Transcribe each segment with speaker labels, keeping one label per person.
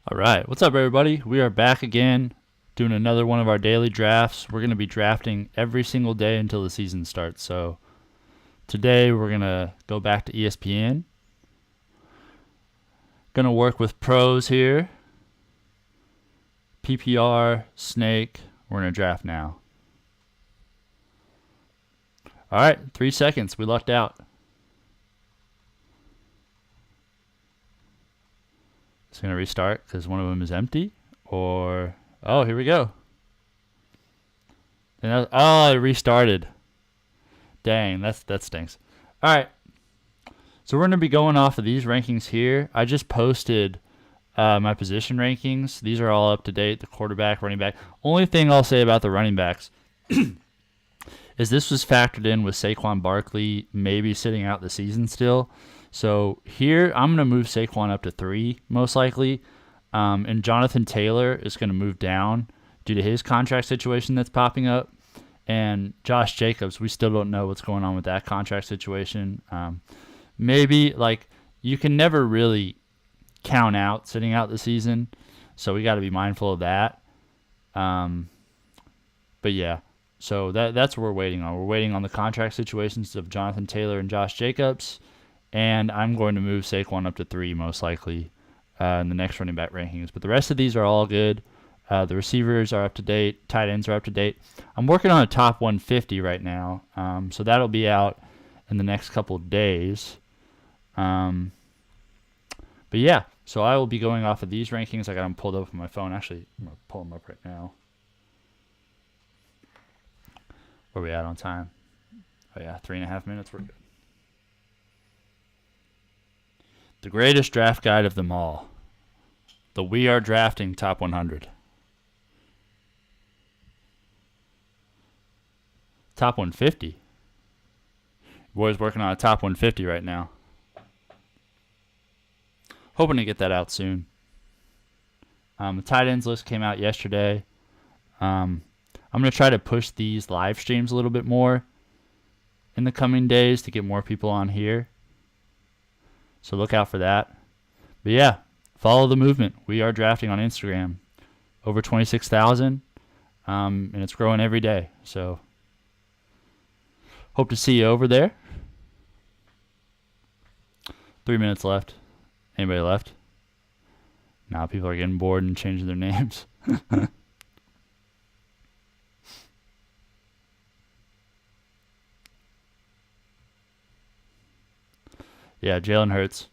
Speaker 1: All right, what's up, everybody? We are back again doing another one of our daily drafts. We're going to be drafting every single day until the season starts. So today we're going to go back to ESPN. Going to work with pros here. PPR, Snake. We're going to draft now. All right, 3 seconds. We lucked out. It's going to restart because one of them is empty. Or, oh, here we go. Oh, it restarted. Dang, that stinks. All right. So we're going to be going off of these rankings here. I just posted my position rankings. These are all up to date. The quarterback, running back. Only thing I'll say about the running backs is this was factored in with Saquon Barkley maybe sitting out the season still. So here I'm going to move Saquon up to 3 most likely. And Jonathan Taylor is going to move down due to his contract situation that's popping up. And Josh Jacobs, we still don't know what's going on with that contract situation. Maybe, like, you can never really count out sitting out the season, so we got to be mindful of that. But yeah, so that's what we're waiting on. We're waiting on the contract situations of Jonathan Taylor and Josh Jacobs, and I'm going to move Saquon up to 3 most likely in the next running back rankings. But the rest of these are all good. The receivers are up to date. Tight ends are up to date. I'm working on a top 150 right now, so that'll be out in the next couple of days. But yeah, so I will be going off of these rankings. I got them pulled up on my phone. Actually, I'm going to pull them up right now. Where are we at on time? Oh yeah, 3.5 minutes. We're good. The greatest draft guide of them all. The WeAreDrafting Top 100. Top 150. Boys working on a top 150 right now. Hoping to get that out soon. The tight ends list came out yesterday. I'm going to try to push these live streams a little bit more in the coming days to get more people on here. So look out for that. But yeah, follow the movement. We are drafting on Instagram. Over 26,000. And it's growing every day. So hope to see you over there. 3 minutes left. Anybody left? Now people are getting bored and changing their names. Yeah, Jalen Hurts.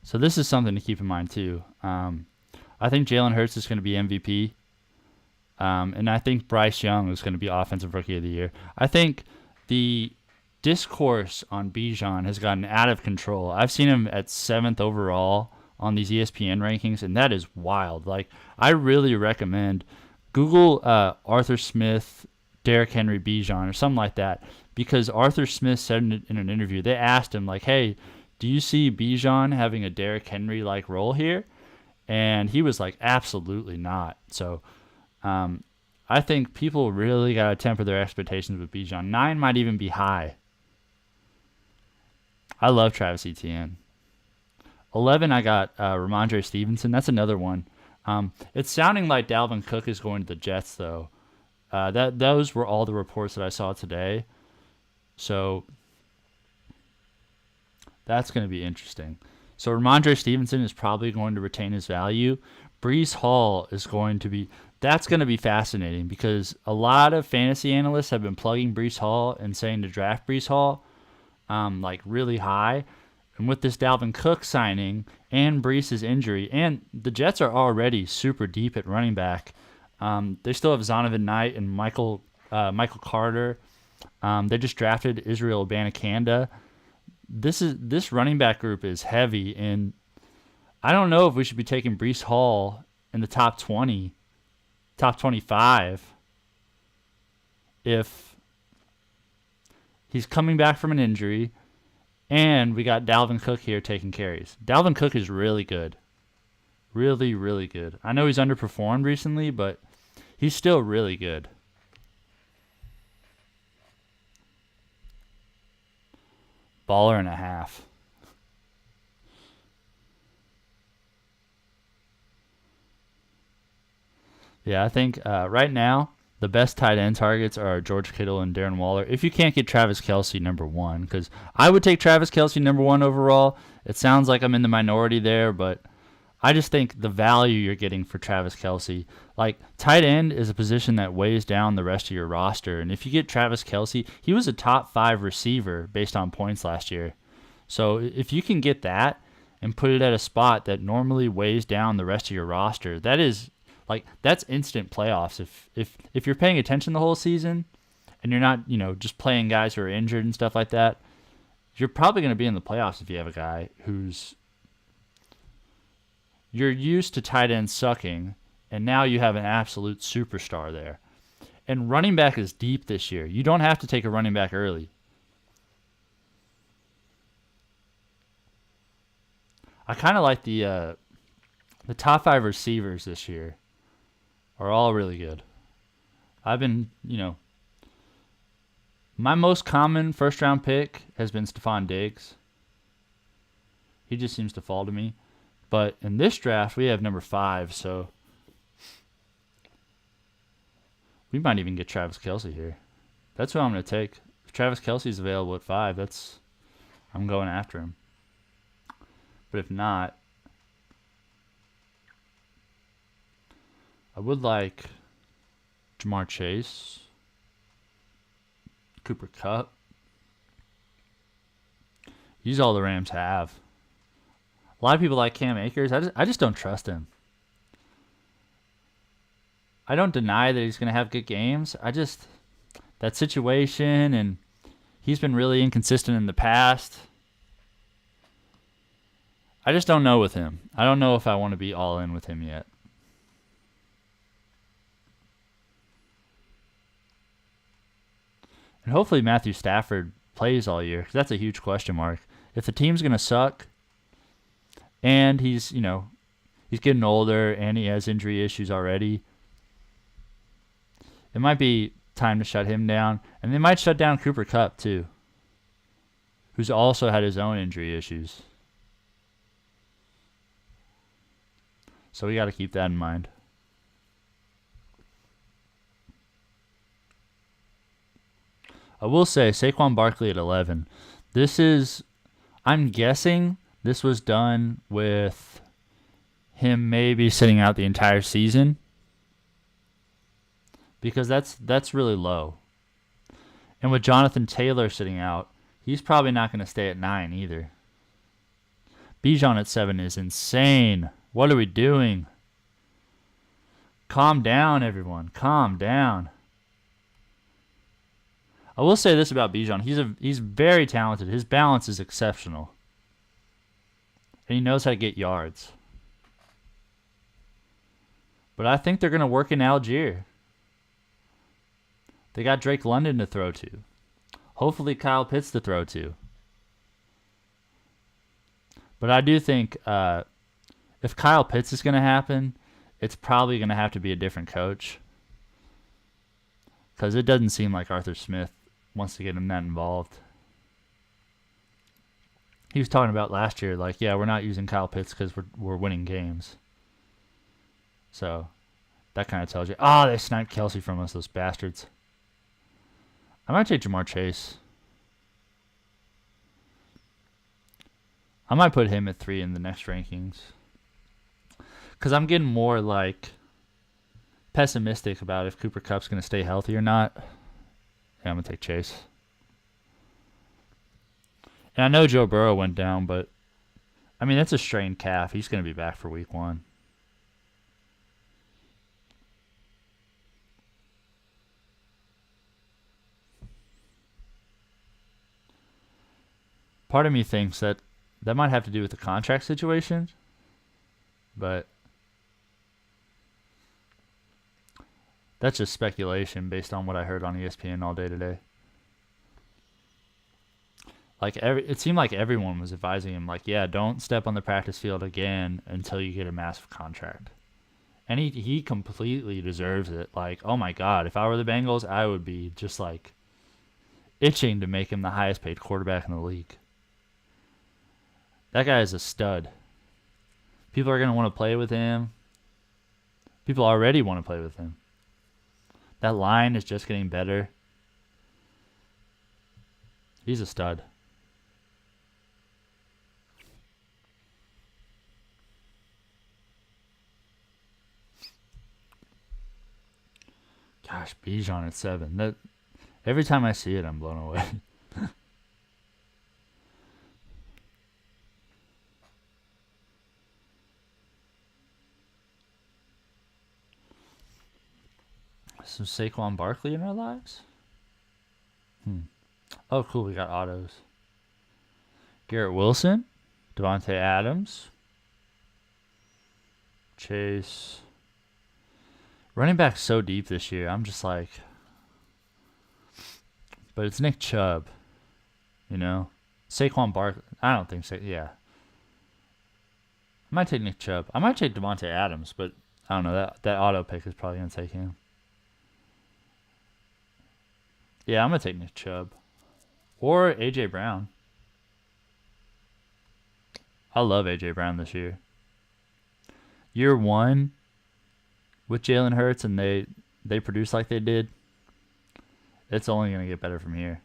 Speaker 1: So this is something to keep in mind too. I think Jalen Hurts is going to be MVP. And I think Bryce Young is going to be Offensive Rookie of the Year. I think the discourse on Bijan has gotten out of control. I've seen him at 7th overall on these ESPN rankings, and that is wild. Like, I really recommend Google Arthur Smith, Derrick Henry, Bijan, or something like that, because Arthur Smith said in an interview, they asked him, like, hey, do you see Bijan having a Derrick Henry-like role here? And he was like, absolutely not. So I think people really got to temper their expectations with Bijan. 9 might even be high. I love Travis Etienne. 11, I got Ramondre Stevenson. That's another one. It's sounding like Dalvin Cook is going to the Jets, though. Those were all the reports that I saw today. So that's going to be interesting. So Ramondre Stevenson is probably going to retain his value. Breece Hall is going to be... That's going to be fascinating because a lot of fantasy analysts have been plugging Breece Hall and saying to draft Breece Hall like really high. And with this Dalvin Cook signing and Breece's injury, and the Jets are already super deep at running back. They still have Zonovan Knight and Michael Carter. They just drafted Israel Abanikanda. This running back group is heavy, and I don't know if we should be taking Breece Hall in the top 20, top 25, if he's coming back from an injury, and we got Dalvin Cook here taking carries. Dalvin Cook is really good. Really, really good. I know he's underperformed recently, but he's still really good. Baller and a half. Yeah, I think right now the best tight end targets are George Kittle and Darren Waller. If you can't get Travis Kelce number one, because I would take Travis Kelce number one overall. It sounds like I'm in the minority there, but I just think the value you're getting for Travis Kelce, like tight end is a position that weighs down the rest of your roster. And if you get Travis Kelce, he was a top 5 receiver based on points last year. So if you can get that and put it at a spot that normally weighs down the rest of your roster, that is like that's instant playoffs. If you're paying attention the whole season and you're not, just playing guys who are injured and stuff like that, you're probably going to be in the playoffs if you have a guy who's you're used to tight ends sucking, and now you have an absolute superstar there. And running back is deep this year. You don't have to take a running back early. I kind of like the top 5 receivers this year are all really good. I've been, my most common first round pick has been Stephon Diggs. He just seems to fall to me. But in this draft, we have number 5, so we might even get Travis Kelce here. That's who I'm going to take. If Travis Kelce is available at 5, I'm going after him. But if not, I would like Jamar Chase, Cooper Kupp. He's all the Rams have. A lot of people like Cam Akers. I just don't trust him. I don't deny that he's going to have good games. That situation, and he's been really inconsistent in the past. I just don't know with him. I don't know if I want to be all in with him yet. And hopefully Matthew Stafford plays all year, because that's a huge question mark. If the team's going to suck, and he's getting older, and he has injury issues already, it might be time to shut him down. And they might shut down Cooper Kupp, too, who's also had his own injury issues. So we got to keep that in mind. I will say Saquon Barkley at 11. I'm guessing this was done with him maybe sitting out the entire season, because that's really low. And with Jonathan Taylor sitting out, he's probably not going to stay at 9 either. Bijan at 7 is insane. What are we doing? Calm down, everyone. Calm down. I will say this about Bijan. He's very talented. His balance is exceptional. And he knows how to get yards. But I think they're going to work in Algier. They got Drake London to throw to. Hopefully Kyle Pitts to throw to. But I do think if Kyle Pitts is going to happen, it's probably going to have to be a different coach. Because it doesn't seem like Arthur Smith wants to get him that involved. He was talking about last year, like, yeah, we're not using Kyle Pitts because we're winning games. So that kind of tells you, they sniped Kelce from us, those bastards. I might take Jamar Chase. I might put him at 3 in the next rankings. Because I'm getting more, pessimistic about if Cooper Kupp's going to stay healthy or not. Yeah, I'm going to take Chase. And I know Joe Burrow went down, but, that's a strained calf. He's going to be back for week 1. Part of me thinks that might have to do with the contract situation, but that's just speculation based on what I heard on ESPN all day today. It seemed like everyone was advising him, don't step on the practice field again until you get a massive contract. And he completely deserves it. Oh my God, if I were the Bengals, I would be just itching to make him the highest paid quarterback in the league. That guy is a stud. People are going to want to play with him. People already want to play with him. That line is just getting better. He's a stud. Gosh, Bijan at 7. That every time I see it, I'm blown away. Some Saquon Barkley in our lives? Oh, cool. We got autos. Garrett Wilson. Devontae Adams. Chase. Running back so deep this year. I'm just like... But it's Nick Chubb. You know? Saquon Barkley. I don't think so. Yeah. I might take Nick Chubb. I might take Devontae Adams, but I don't know. That auto pick is probably going to take him. Yeah, I'm going to take Nick Chubb. Or A.J. Brown. I love A.J. Brown this year. Year 1 with Jalen Hurts and they produce like they did, it's only going to get better from here.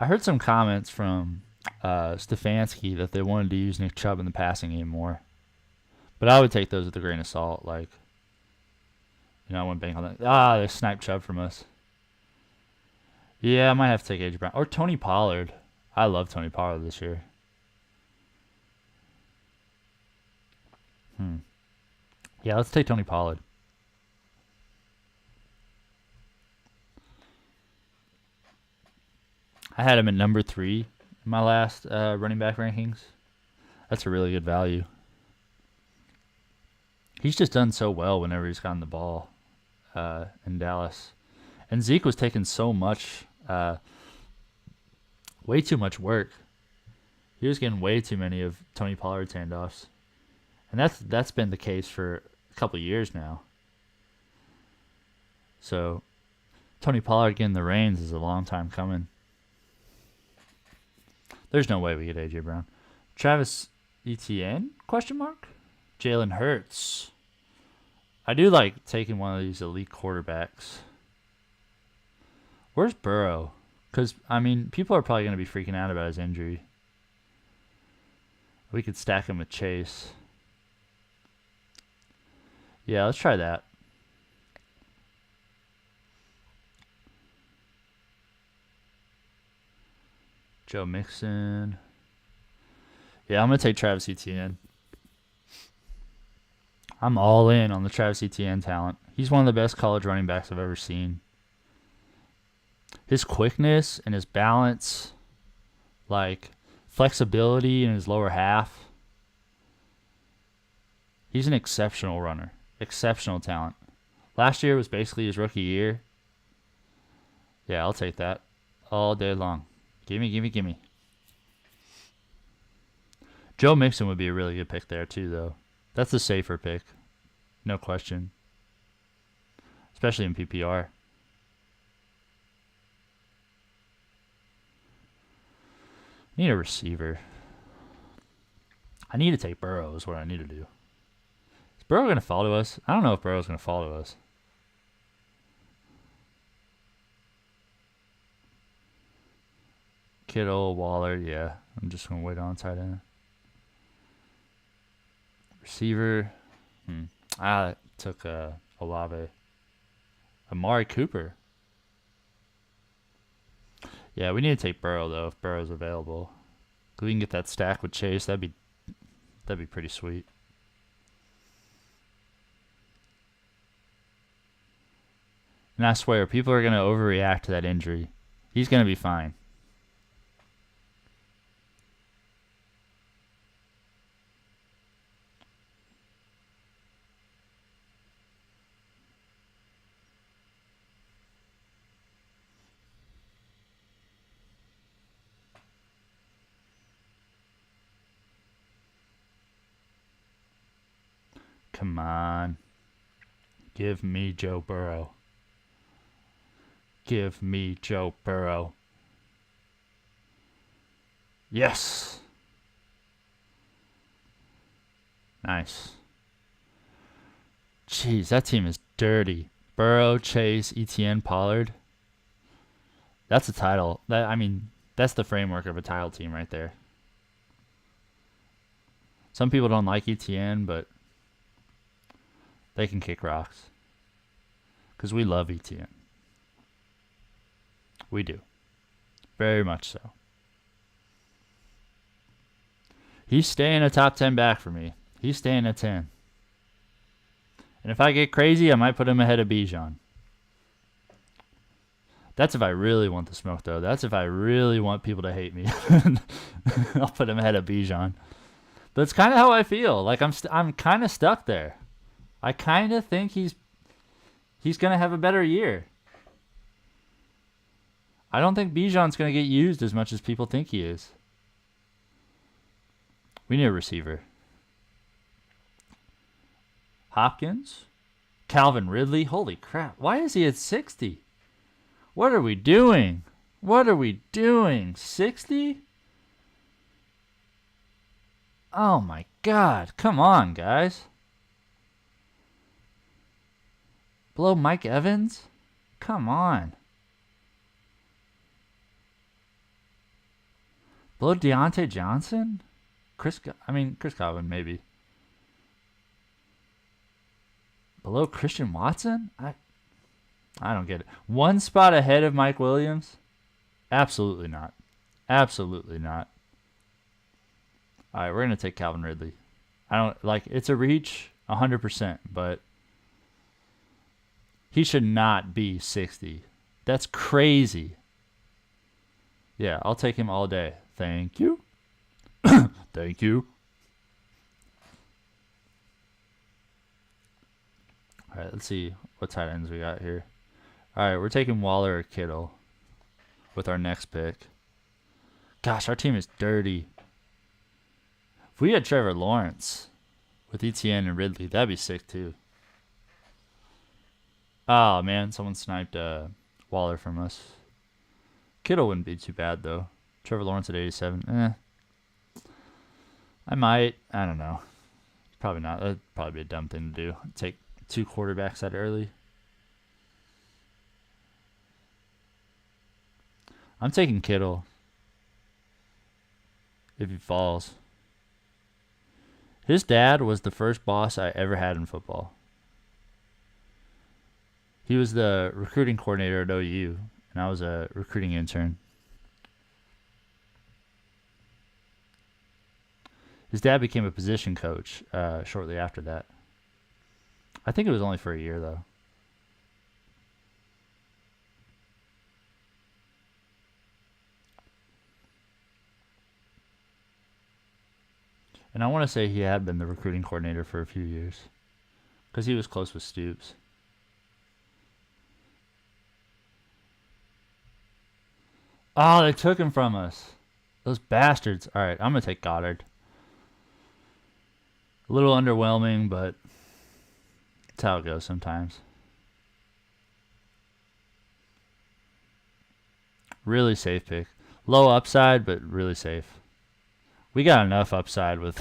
Speaker 1: I heard some comments from Stefanski that they wanted to use Nick Chubb in the passing game more. But I would take those with a grain of salt. Like, you know, I wouldn't bank on that. They sniped Chubb from us. Yeah, I might have to take A.J. Brown. Or Tony Pollard. I love Tony Pollard this year. Yeah, let's take Tony Pollard. I had him at number 3 in my last running back rankings. That's a really good value. He's just done so well whenever he's gotten the ball in Dallas. And Zeke was taking so much, way too much work. He was getting way too many of Tony Pollard's handoffs. And that's been the case for a couple of years now. So Tony Pollard getting the reins is a long time coming. There's no way we get A.J. Brown. Travis Etienne? Question mark? Jalen Hurts. I do like taking one of these elite quarterbacks. Where's Burrow? Because, I mean, people are probably going to be freaking out about his injury. We could stack him with Chase. Yeah, let's try that. Joe Mixon. Yeah, I'm going to take Travis Etienne. I'm all in on the Travis Etienne talent. He's one of the best college running backs I've ever seen. His quickness and his balance, like flexibility in his lower half. He's an exceptional runner. Exceptional talent. Last year was basically his rookie year. Yeah, I'll take that all day long. Gimme. Joe Mixon would be a really good pick there too, though. That's the safer pick. No question. Especially in PPR. I need a receiver. I need to take Burrow is what I need to do. Is Burrow going to fall to us? I don't know if Burrow's going to fall to us. Kittle, Waller, yeah. I'm just going to wait on tight end. Receiver. I took Olave. Amari Cooper. Yeah, we need to take Burrow, though, if Burrow's available. If we can get that stack with Chase, that'd be pretty sweet. And I swear, people are going to overreact to that injury. He's going to be fine. Come on. Give me Joe Burrow. Give me Joe Burrow. Yes. Nice. Jeez, that team is dirty. Burrow, Chase, Etienne, Pollard. That's a title. That's the framework of a title team right there. Some people don't like Etienne, but they can kick rocks. Because we love Etienne. We do. Very much so. He's staying a top 10 back for me. He's staying at 10. And if I get crazy, I might put him ahead of Bijan. That's if I really want the smoke, though. That's if I really want people to hate me. I'll put him ahead of Bijan. But it's kind of how I feel. Like I'm kind of stuck there. I kind of think he's gonna have a better year. I don't think Bijan's gonna get used as much as people think he is. We need a receiver. Hopkins, Calvin Ridley. Holy crap! Why is he at 60? What are we doing? What are we doing? 60? Oh my God. Come on, guys. Below Mike Evans? Come on. Below Deontay Johnson? Chris Godwin, maybe. Below Christian Watson? I don't get it. One spot ahead of Mike Williams? Absolutely not. Absolutely not. All right, we're going to take Calvin Ridley. It's a reach 100%, but he should not be 60. That's crazy. Yeah, I'll take him all day. Thank you. Thank you. All right, let's see what tight ends we got here. All right, we're taking Waller or Kittle with our next pick. Gosh, our team is dirty. If we had Trevor Lawrence with Etienne and Ridley, that'd be sick too. Oh, man, someone sniped Waller from us. Kittle wouldn't be too bad, though. Trevor Lawrence at 87. I might. I don't know. Probably not. That'd probably be a dumb thing to do. Take 2 quarterbacks that early. I'm taking Kittle. If he falls. His dad was the first boss I ever had in football. He was the recruiting coordinator at OU, and I was a recruiting intern. His dad became a position coach shortly after that. I think it was only for a year, though. And I want to say he had been the recruiting coordinator for a few years because he was close with Stoops. Oh, they took him from us. Those bastards. All right, I'm going to take Goddard. A little underwhelming, but that's how it goes sometimes. Really safe pick. Low upside, but really safe. We got enough upside with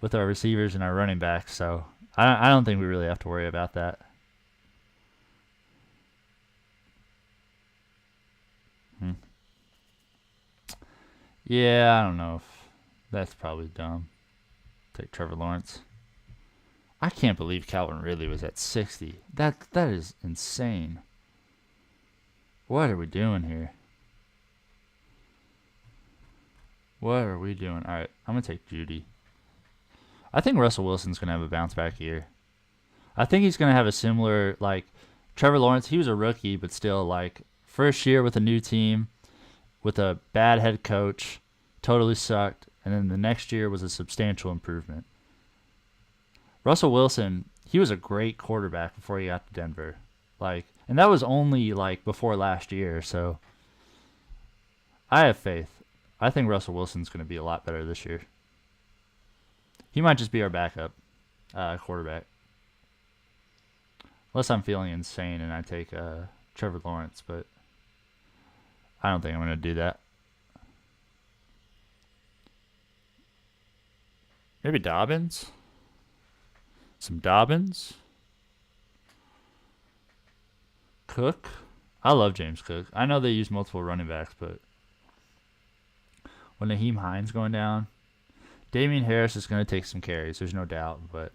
Speaker 1: with our receivers and our running backs, so I don't think we really have to worry about that. Yeah, I don't know if that's probably dumb. Take Trevor Lawrence. I can't believe Calvin Ridley was at 60. That is insane. What are we doing here? What are we doing? All right, I'm going to take Judy. I think Russell Wilson's going to have a bounce back year. I think he's going to have a similar, Trevor Lawrence. He was a rookie, but still, first year with a new team, with a bad head coach, totally sucked, and then the next year was a substantial improvement. Russell Wilson, he was a great quarterback before he got to Denver. And that was only, before last year, so I have faith. I think Russell Wilson's going to be a lot better this year. He might just be our backup quarterback. Unless I'm feeling insane and I take Trevor Lawrence, but I don't think I'm going to do that. Maybe Dobbins? Some Dobbins? Cook? I love James Cook. I know they use multiple running backs, but when Naheem Hines going down, Damian Harris is going to take some carries. There's no doubt, but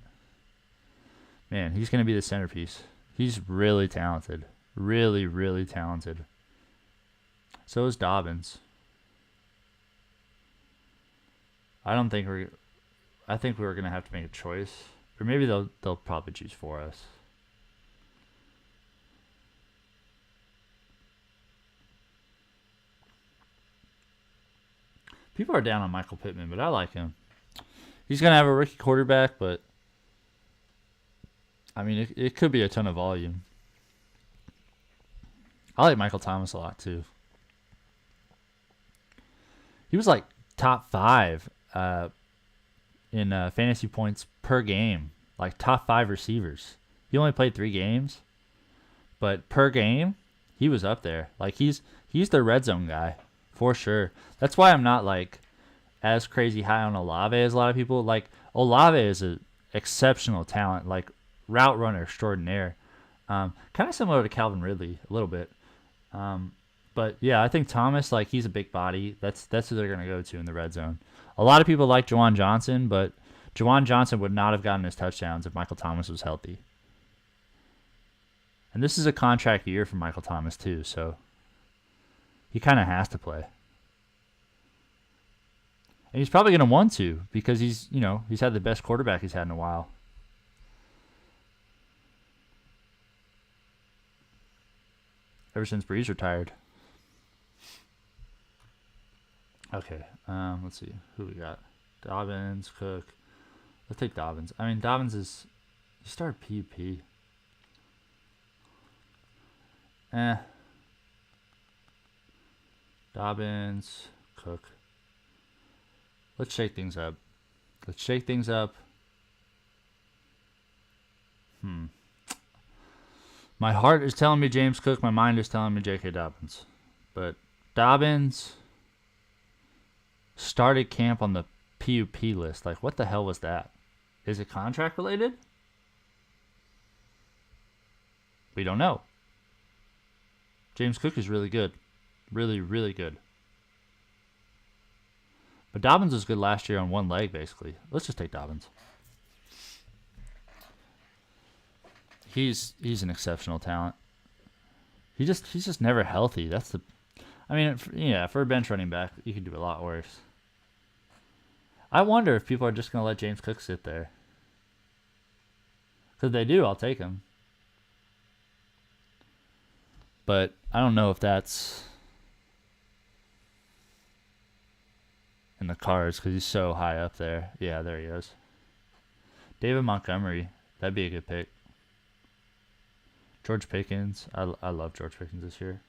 Speaker 1: man, he's going to be the centerpiece. He's really talented. Really, really talented. So is Dobbins. I think we're going to have to make a choice. Or maybe they'll probably choose for us. People are down on Michael Pittman, but I like him. He's going to have a rookie quarterback, but I mean, it could be a ton of volume. I like Michael Thomas a lot, too. He was like top 5 in fantasy points per game. Like top 5 receivers. He only played 3 games, but per game, he was up there. Like he's the red zone guy for sure. That's why I'm not like as crazy high on Olave as a lot of people. Like Olave is an exceptional talent, like route runner extraordinaire. Kind of similar to Calvin Ridley a little bit. But yeah, I think Thomas, like he's a big body. That's who they're gonna go to in the red zone. A lot of people like Juwan Johnson, but Juwan Johnson would not have gotten his touchdowns if Michael Thomas was healthy. And this is a contract year for Michael Thomas too, so he kind of has to play. And he's probably gonna want to because he's had the best quarterback he's had in a while. Ever since Breeze retired. Okay, let's see who we got. Dobbins, Cook. Let's take Dobbins. I mean, Dobbins is he started PUP. Dobbins, Cook. Let's shake things up. My heart is telling me James Cook. My mind is telling me J.K. Dobbins. But Dobbins started camp on the PUP list. Like, what the hell was that? Is it contract related? We don't know. James Cook is really good. Really, really good. But Dobbins was good last year on one leg, basically. Let's just take Dobbins. He's an exceptional talent. He's just never healthy. For a bench running back, you could do a lot worse. I wonder if people are just going to let James Cook sit there. Because if they do, I'll take him. But I don't know if that's in the cards because he's so high up there. Yeah, there he is. David Montgomery. That'd be a good pick. George Pickens. I love George Pickens this year.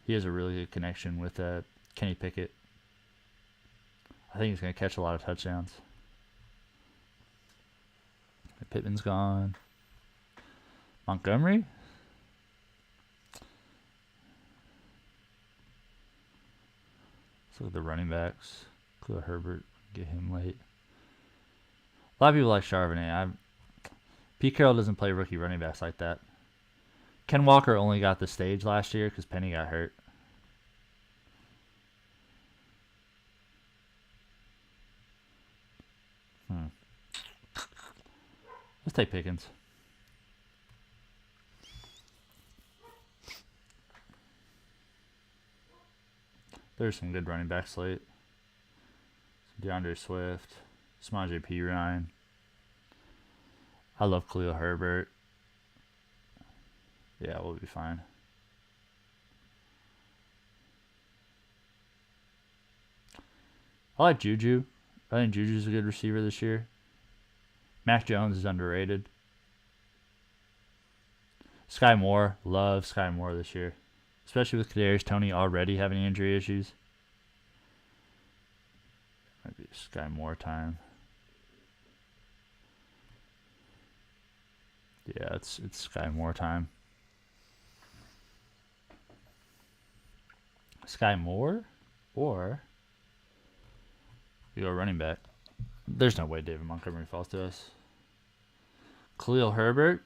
Speaker 1: He has a really good connection with Kenny Pickett. I think he's going to catch a lot of touchdowns. Pittman's gone. Montgomery? Let's look at the running backs. Khalil Herbert. Get him late. A lot of people like Charbonnet. Pete Carroll doesn't play rookie running backs like that. Ken Walker only got the stage last year because Penny got hurt. Let's take Pickens. There's some good running backs late. DeAndre Swift, Samaje Perine. I love Khalil Herbert. Yeah, we'll be fine. I like Juju. I think Juju's a good receiver this year. Mac Jones is underrated. Sky Moore. Love Sky Moore this year. Especially with Kadarius Toney already having injury issues. Might be Sky Moore time. Yeah. Yeah, it's Sky Moore time. Sky Moore, or we go running back. There's no way David Montgomery falls to us. Khalil Herbert.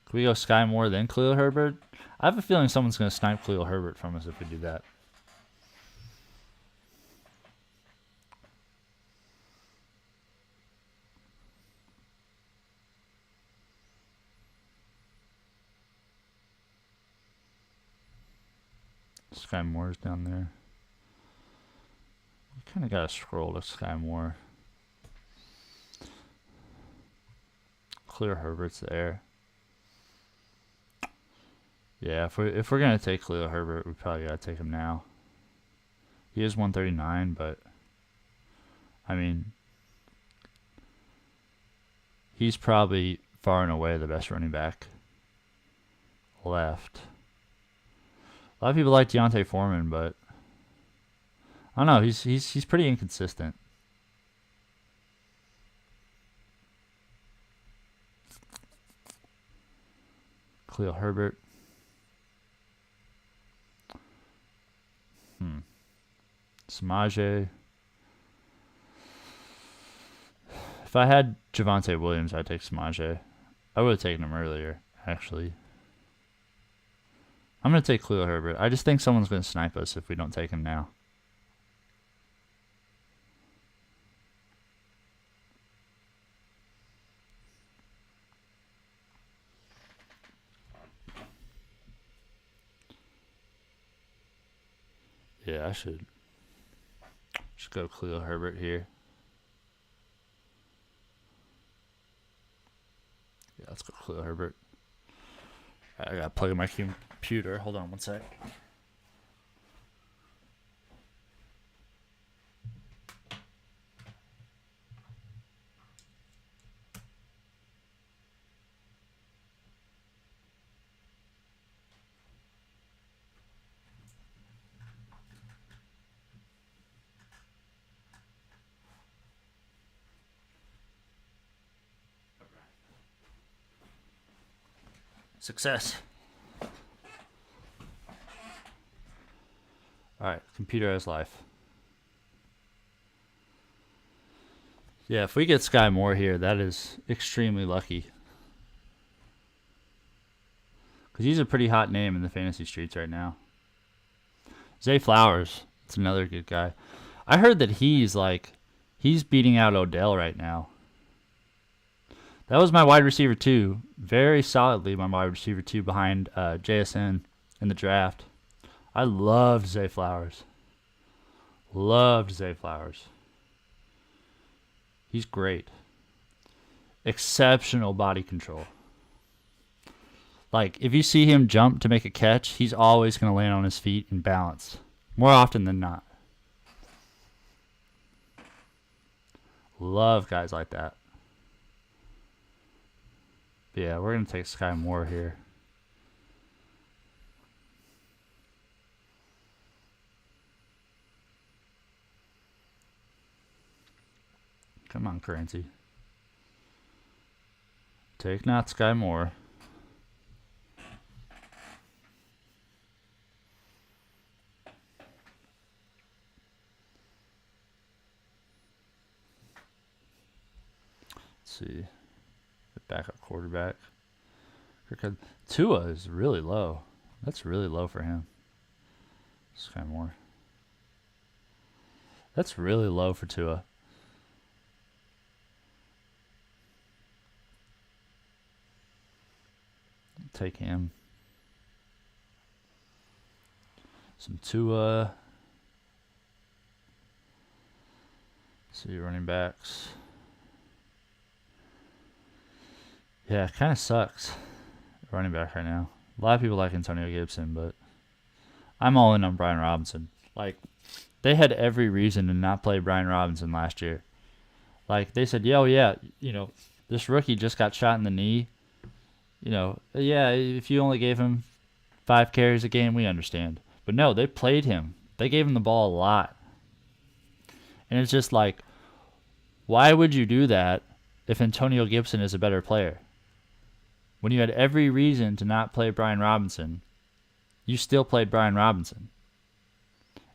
Speaker 1: Can we go Sky Moore then Khalil Herbert? I have a feeling someone's going to snipe Khalil Herbert from us if we do that. Sky Moore's down there. We kind of got to scroll to Sky Moore. Khalil Herbert's there. Yeah, if we're gonna take Khalil Herbert, we probably gotta take him now. He is 139, but I mean, he's probably far and away the best running back left. A lot of people like Deontay Foreman, but I don't know. He's pretty inconsistent. Khalil Herbert. Samaje. If I had Javonte Williams, I'd take Samaje. I would have taken him earlier, actually. I'm going to take Khalil Herbert. I just think someone's going to snipe us if we don't take him now. Yeah, I should just go Khalil Herbert here. Yeah, let's go Khalil Herbert. I gotta plug in my computer. Hold on one sec. Success. Alright, computer has life. Yeah, if we get Sky Moore here, that is extremely lucky. Because he's a pretty hot name in the fantasy streets right now. Zay Flowers, that's another good guy. I heard that he's beating out Odell right now. That was my wide receiver 2. Very solidly my wide receiver 2 behind JSN in the draft. I loved Zay Flowers. Loved Zay Flowers. He's great. Exceptional body control. Like, if you see him jump to make a catch, he's always going to land on his feet and balance. More often than not. Love guys like that. But yeah, we're going to take Sky Moore here. Come on, Currency. Take not Sky Moore. Let's see. Backup quarterback. Tua is really low. That's really low for him. Sky Moore. That's really low for Tua. Take him. Some Tua. See running backs. Yeah, it kind of sucks. Running back right now. A lot of people like Antonio Gibson, but I'm all in on Brian Robinson. Like, they had every reason to not play Brian Robinson last year. Like, they said, yeah, this rookie just got shot in the knee. Yeah, if you only gave him 5 carries a game, we understand. But no, they played him. They gave him the ball a lot. And it's just like, why would you do that if Antonio Gibson is a better player? when you had every reason to not play Brian Robinson, you still played Brian Robinson.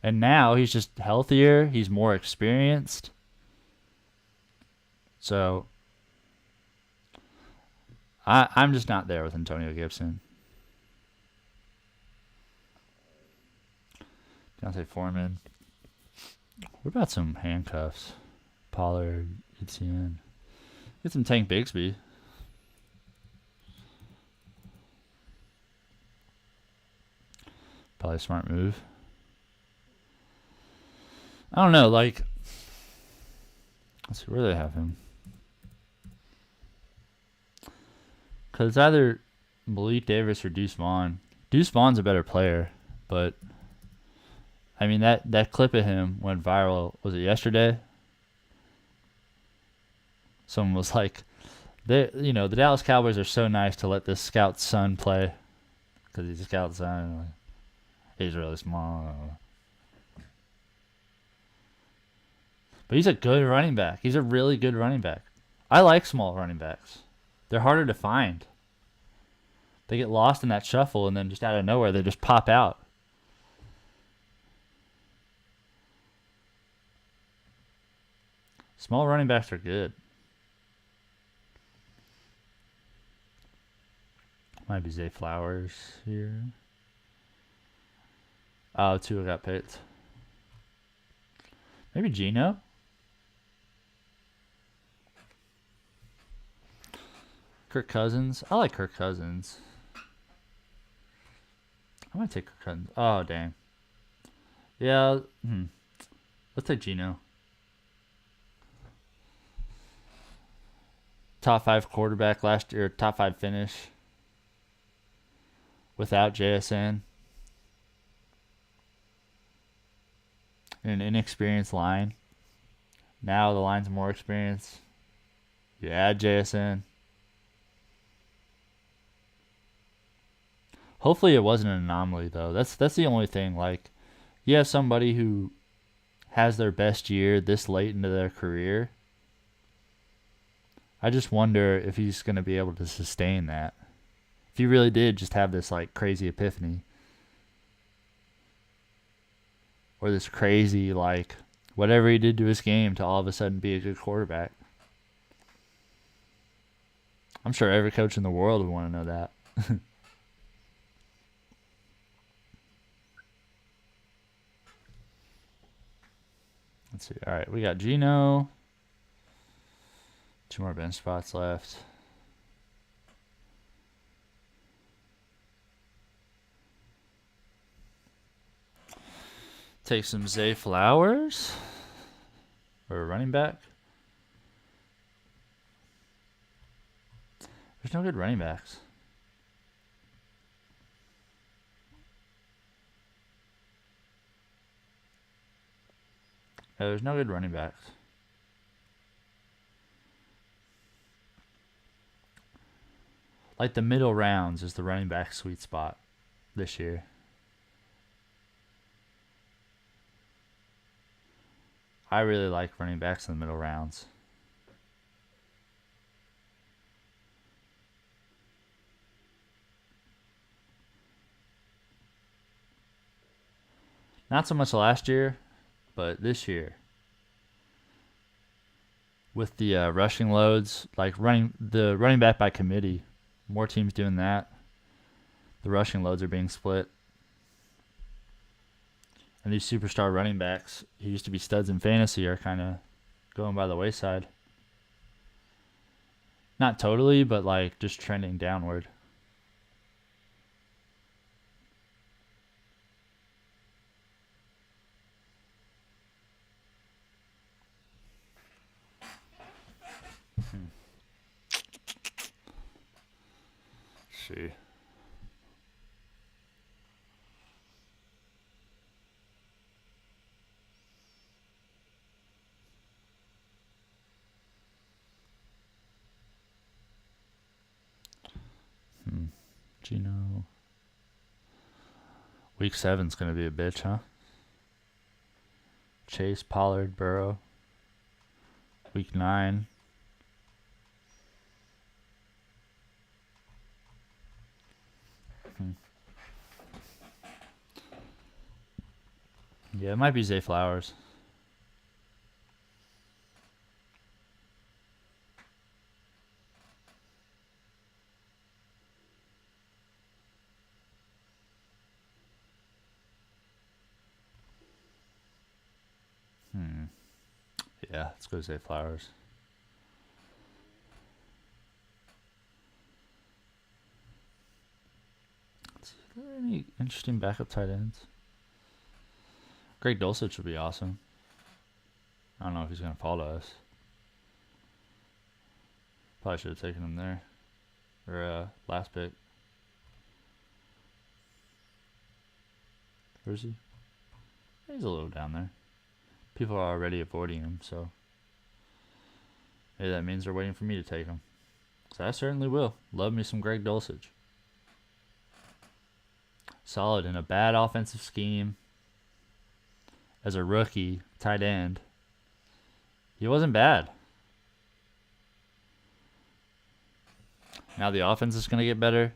Speaker 1: And now he's just healthier. He's more experienced. So I'm just not there with Antonio Gibson. Dante Foreman. What about some handcuffs? Pollard, Etienne. Get some Tank Bigsby. Probably a smart move. I don't know, like, let's see, where do they have him? Because it's either Malik Davis or Deuce Vaughn. Deuce Vaughn's a better player, but, I mean, that clip of him went viral. Was it yesterday? Someone was like, the Dallas Cowboys are so nice to let this scout's son play. Because he's a scout's son. He's really small. But he's a good running back. He's a really good running back. I like small running backs. They're harder to find. They get lost in that shuffle, and then just out of nowhere, they just pop out. Small running backs are good. Might be Zay Flowers here. Oh, Tua got picked. Maybe Geno? Kirk Cousins. I like Kirk Cousins. I might take Kirk Cousins. Oh, dang. Yeah. Let's take Geno. Top 5 quarterback last year. Top 5 finish. Without JSN. An inexperienced line. Now the line's more experienced. You add JSN. Hopefully it wasn't an anomaly, though. That's the only thing. Like, you have somebody who has their best year this late into their career. I just wonder if he's going to be able to sustain that. If he really did just have this, like, crazy epiphany. Or this crazy, like, whatever he did to his game to all of a sudden be a good quarterback. I'm sure every coach in the world would want to know that. Let's see. All right, we got Geno. 2 more bench spots left. Take some Zay Flowers. Or a running back. There's no good running backs. Yeah, there's no good running backs. Like the middle rounds is the running back sweet spot this year. I really like running backs in the middle rounds. Not so much last year, but this year. With the rushing loads, like the running back by committee, more teams doing that. The rushing loads are being split. And these superstar running backs who used to be studs in fantasy are kind of going by the wayside. Not totally, but like just trending downward. See. Geno. Week 7's going to be a bitch, huh? Chase, Pollard, Burrow. Week 9. Yeah, it might be Zay Flowers. Yeah, let's go Zay Flowers. Are there any interesting backup tight ends? Greg Dulcich would be awesome. I don't know if he's going to fall to us. Probably should have taken him there. Or last pick. Where is he? He's a little down there. People are already avoiding him, so maybe that means they're waiting for me to take him. So I certainly will. Love me some Greg Dulcich. Solid in a bad offensive scheme. As a rookie tight end, he wasn't bad. Now the offense is going to get better.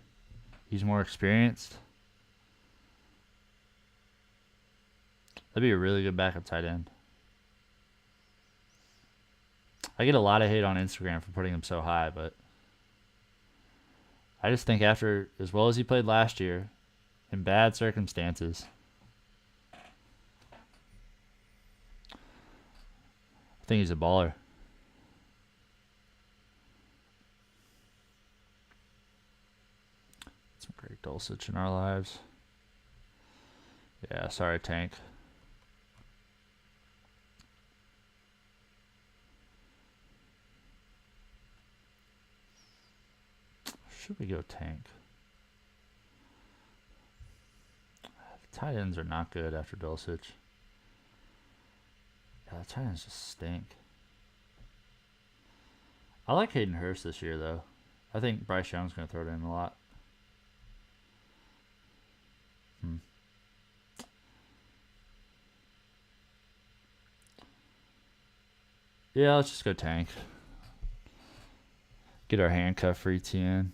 Speaker 1: He's more experienced. That'd be a really good backup tight end. I get a lot of hate on Instagram for putting him so high, but I just think after, as well as he played last year, in bad circumstances, I think he's a baller. Some great Dulcich in our lives. Yeah, sorry, Tank. Should we go Tank? The tight ends are not good after Dulcich. Yeah, the tight ends just stink. I like Hayden Hurst this year, though. I think Bryce Young's going to throw it in a lot. Yeah, let's just go Tank. Get our handcuff for ETN.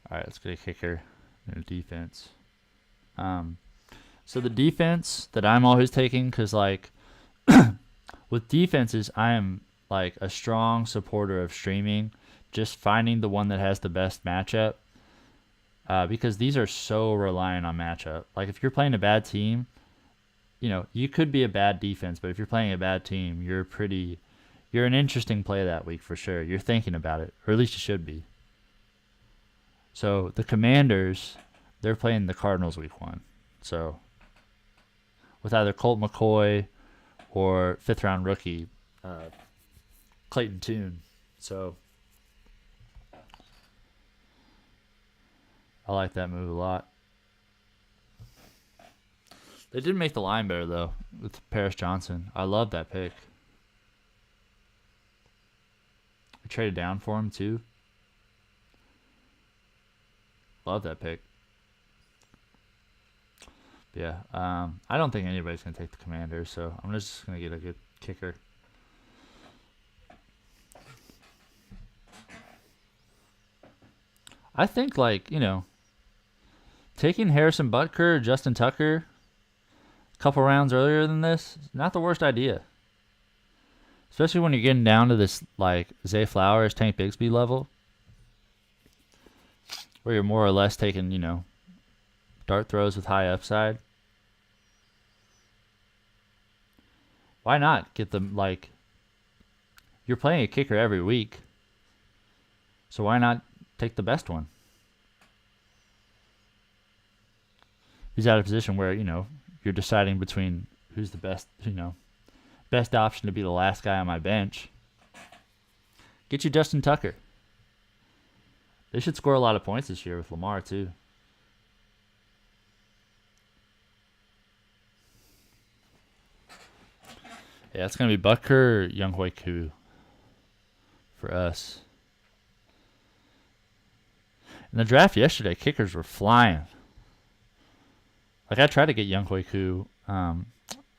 Speaker 1: Alright, let's get a kicker and a defense. So the defense that I'm always taking, because like with defenses, I am like a strong supporter of streaming, just finding the one that has the best matchup, because these are so reliant on matchup. Like if you're playing a bad team, you know, you could be a bad defense, but if you're playing a bad team, you're an interesting play that week for sure. You're thinking about it, or at least you should be. So the Commanders, they're playing the Cardinals week 1. So with either Colt McCoy or 5th round rookie Clayton Tune. So I like that move a lot. They did make the line better, though, with Paris Johnson. I love that pick. I traded down for him, too. Love that pick. Yeah, I don't think anybody's going to take the Commanders, so I'm just going to get a good kicker. I think, like, you know, taking Harrison Butker or Justin Tucker couple rounds earlier than this, not the worst idea. Especially when you're getting down to this like Zay Flowers, Tank Bigsby level, where you're more or less taking, you know, dart throws with high upside. Why not get them, like, you're playing a kicker every week, so why not take the best one? He's out of position where, you know, you're deciding between who's the best, you know, best option to be the last guy on my bench. Get you Justin Tucker. They should score a lot of points this year with Lamar, too. Yeah, it's going to be Butker or Younghoe Koo for us. In the draft yesterday, kickers were flying. Like, I tried to get Younghoe Koo, I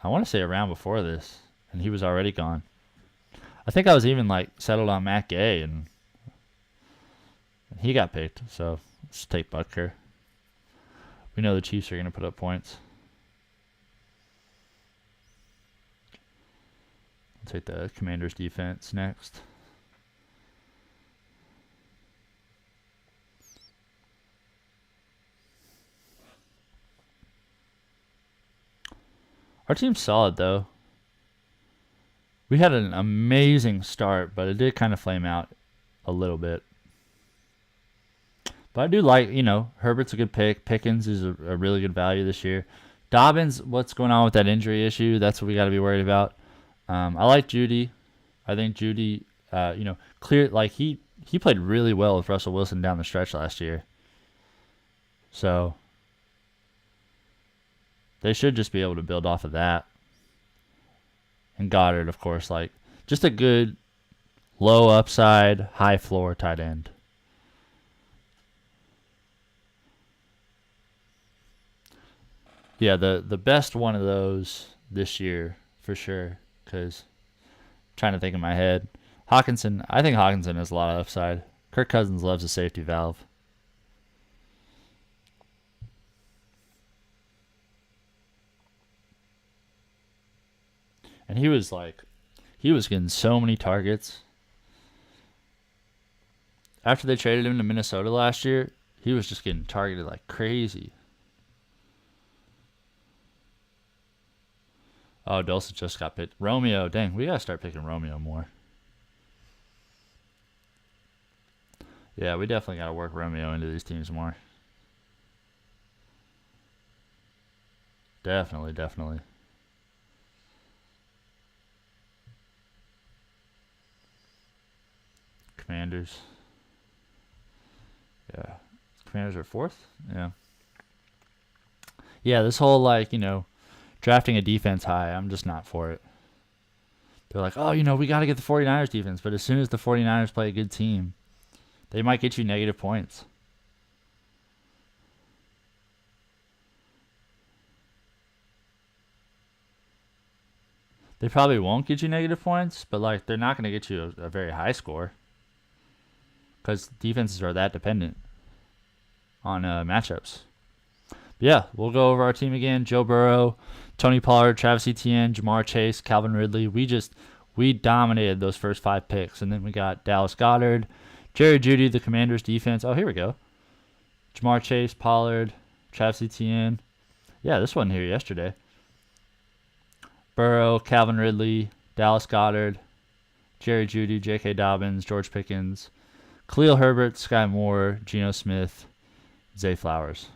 Speaker 1: want to say around before this, and he was already gone. I think I was even, like, settled on Matt Gay, and he got picked, so let's take Butker. We know the Chiefs are going to put up points. I'll take the Commanders defense next. Our team's solid, though. We had an amazing start, but it did kind of flame out a little bit. But I do like, Herbert's a good pick. Pickens is a really good value this year. Dobbins, what's going on with that injury issue? That's what we got to be worried about. I like Judy. I think Judy, clear, like he played really well with Russell Wilson down the stretch last year. So they should just be able to build off of that. And Goddard, of course, like just a good low upside, high floor tight end. Yeah, the best one of those this year for sure. Because I'm trying to think in my head, Hawkinson. I think Hawkinson has a lot of upside. Kirk Cousins loves a safety valve. And he was getting so many targets. After they traded him to Minnesota last year, he was just getting targeted like crazy. Oh, Dulcich just got picked. Romeo, dang, we got to start picking Romeo more. Yeah, we definitely got to work Romeo into these teams more. Definitely. Commanders. Yeah. Commanders are 4th? Yeah. Yeah, this whole, drafting a defense high, I'm just not for it. They're like, oh, we got to get the 49ers defense. But as soon as the 49ers play a good team, they might get you negative points. They probably won't get you negative points, but they're not going to get you a very high score. Because defenses are that dependent on matchups. Yeah, we'll go over our team again. Joe Burrow, Tony Pollard, Travis Etienne, Jamar Chase, Calvin Ridley. We dominated those first 5 picks. And then we got Dallas Goedert, Jerry Jeudy, the Commanders defense. Oh, here we go. Jamar Chase, Pollard, Travis Etienne. Yeah, this wasn't here yesterday. Burrow, Calvin Ridley, Dallas Goedert, Jerry Jeudy, J.K. Dobbins, George Pickens, Khalil Herbert, Sky Moore, Geno Smith, Zay Flowers.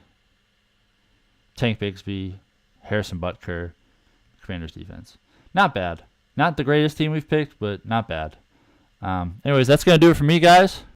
Speaker 1: Tank Bigsby, Harrison Butker, Commanders defense. Not bad. Not the greatest team we've picked, but not bad. Anyways, that's going to do it for me, guys.